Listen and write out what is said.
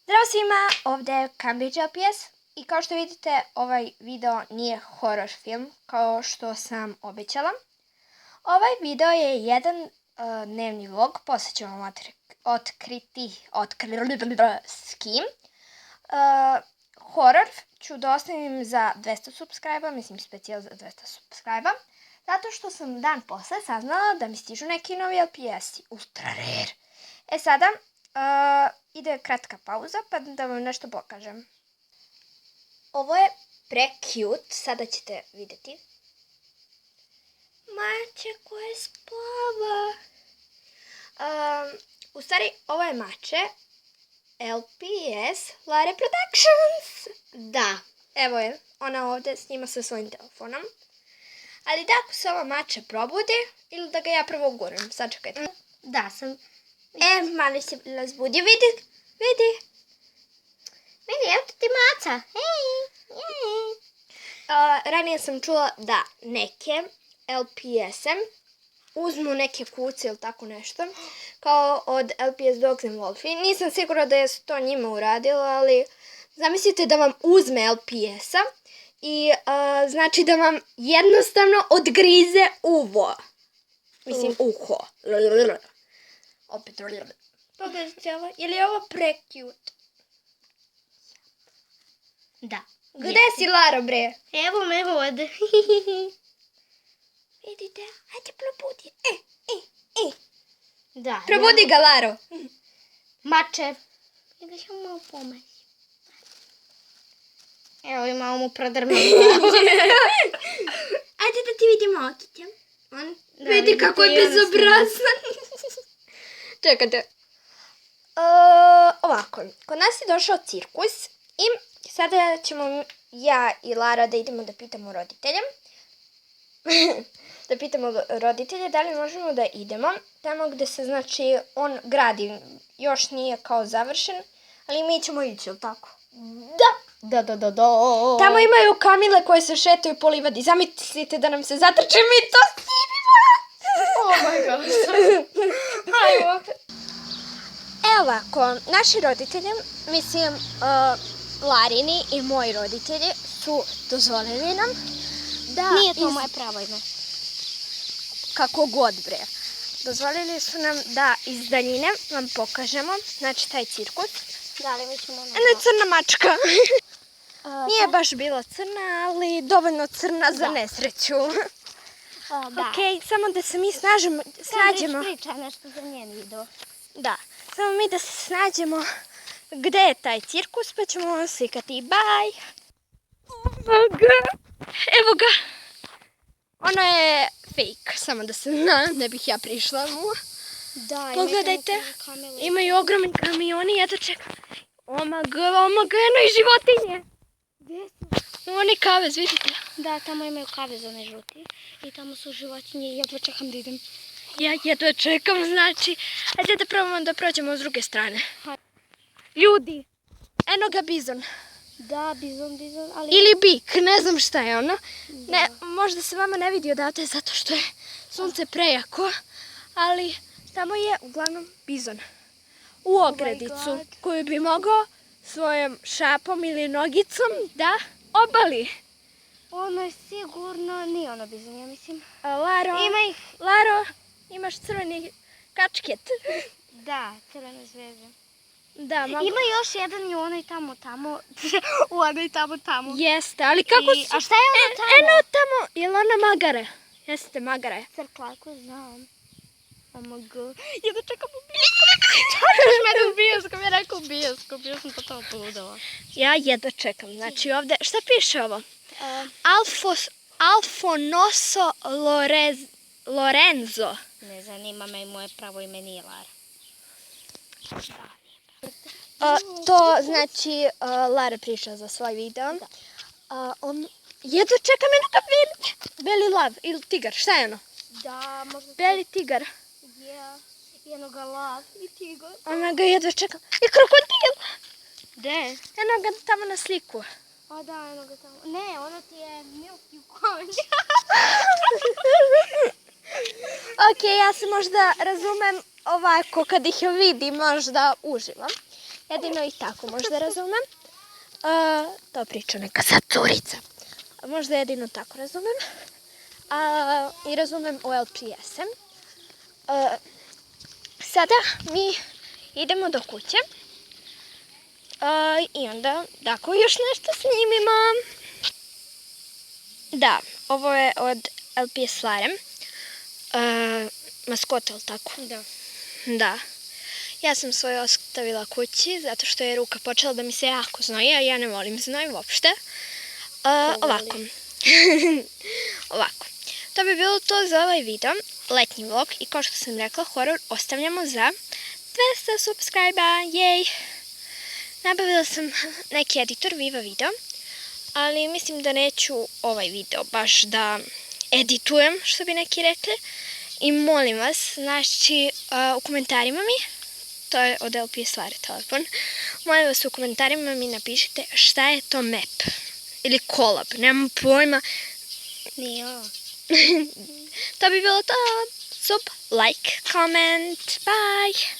Zdravo svima, ovdje je Cambridge LPS i kao što vidite ovaj video nije horror film kao što sam obećala. Ovaj video je jedan dnevni vlog, poslije ću vam otkriti s kim. Horror ću da ostavim za 200 subscribe-a, mislim specijal za 200 subscribe-a, zato što sam dan posle saznala da mi stižu neki novi LPS-i, ultra rare. Sada ide kratka pauza pa da vam nešto pokažem. Ovo je pre-cute, sada ćete vidjeti. Mače koje spava. U stvari, ovo je mače LPS Lare Productions. Da, evo je, ona ovdje snima sa svojim telefonom. Ali da, ako se ova mače probudi, ili da ga ja prvo guram, sačekajte. Da, sam... mali se razbudi, vidi. Vidi, evo ti maca. Ranije sam čula da neke LPS-e uzmu neke kuce ili tako nešto, kao od LPS Dogs and Wolfie. Nisam sigurna da je to njima uradilo, ali zamislite da vam uzme LPS-a i znači da vam jednostavno odgrize uvo. Mislim, uho. Opet, pogledajte ovo, je li ovo pre-cute? Da. Gde si, Laro, bre? Evo me vode. Vidite, hajde probudi. Da. Probudi ga, Laro. Mače. I da ćemo malo pomoći. Evo i malo mu prodrmam. Ajde da ti vidimo okiće. Vidi kako je bezobrazan. Čekajte. Ovako, kod nas je došao cirkus i sada ćemo ja i Lara da idemo da pitamo roditelje. Da pitamo roditelje da li možemo da idemo tamo gde se, znači, on gradi. Još nije kao završen, ali mi ćemo ići, ili tako? Da. Tamo imaju kamile koje se šetaju po livadi. Zamislite da nam se zatrče, mi to snimimo! Oh my god. Ajmo. Evo ovako, naši roditelji, mislim, Larini i moji roditelji su dozvolili nam da... Nije to moje pravo ime. Kako god, bre. Dozvolili su nam da iz daljine vam pokažemo, znači, taj cirkus. Da li mi ćemo... Jedna je crna mačka. Nije baš bila crna, ali dovoljno crna za nesreću. Ok, samo da se mi snađemo. Priča nešto za njen video. Da, samo mi da se snađemo gde je taj cirkus, pa ćemo vam slikati. Bye! Evo ga! Ono je fake, samo da se zna, ne bih ja prišla mu. Da, pogledajte, imaju ogromni kamioni, ja to čekam. Omaga, eno i životinje. Gdje su? Oni kavez, vidite. Da, tamo imaju kavez, one žuti. I tamo su životinje i jedva čekam da idem. Ja jedva čekam, znači. Ajde da probamo da prođemo s druge strane. Ljudi, eno ga bizon. Da, bizon, ali... Ili bik, ne znam šta je ono. Ne, možda se vama ne vidi odavde zato što je sunce prejako, ali tamo je uglavnom bizon. U ogradicu koju bi mogao svojom šapom ili nogicom da obali. Ono je sigurno, nije ono bizon, ja mislim. Laro, Ima ih. Laro, imaš crveni kačket. Da, crvene zvezde. Da, mogu. Ima još jedan i onaj tamo. U onaj tamo. Jeste, ali kako su... A šta je ono tamo? Eno tamo, je li ona magare? Jeste, magare. Crkva, ako znam. Oh my god. Jedno čekam u bioskop. Čakaš mene u bioskop, ja rekao u bioskop. Ja sam totalno poludala. Ja jedno čekam. Znači ovdje, šta piše ovo? Alfonoso Lorenzo. Ne zanima me, moje pravo ime nije Lara. To znači Lara priča za svoj video. On jedno čekam jedno ga beli lav ili tigar, šta je ono? Da, možda... Beli tigar. Jedno ga lav i tigar. Ona ga jedva čekam. I krokodil! Gde? Eno ga tamo na sliku. O da, eno ga tamo. Ne, ono ti je Milky konj. Ok, ja se možda razumem ovako kad ih vidim, možda uživam. Jedino i tako možda razumem. To priča neka sad curica. Možda jedino tako razumem. I razumem o LPS-em. Sada mi idemo do kuće. I onda tako još nešto snimimo. Da, ovo je od LPS Lare. Maskota, ili tako? Da. Da. Ja sam svoje ostavila kući zato što je ruka počela da mi se jako znoji, a ja ne volim znoj uopšte. Ovako. Ovako. To bi bilo to za ovaj video, letnji vlog, i kao što sam rekla, horor ostavljamo za 200 subscribe-a, jej! Nabavila sam neki editor Viva Video, ali mislim da neću ovaj video baš da editujem, što bi neki rekli. I molim vas, znači, u komentarima mi, to je od LPS Lare telefon, molim vas u komentarima mi napišite šta je to map ili kolab, nemam pojma. Ni ja. To bi bilo to. Sub, like, comment, bye!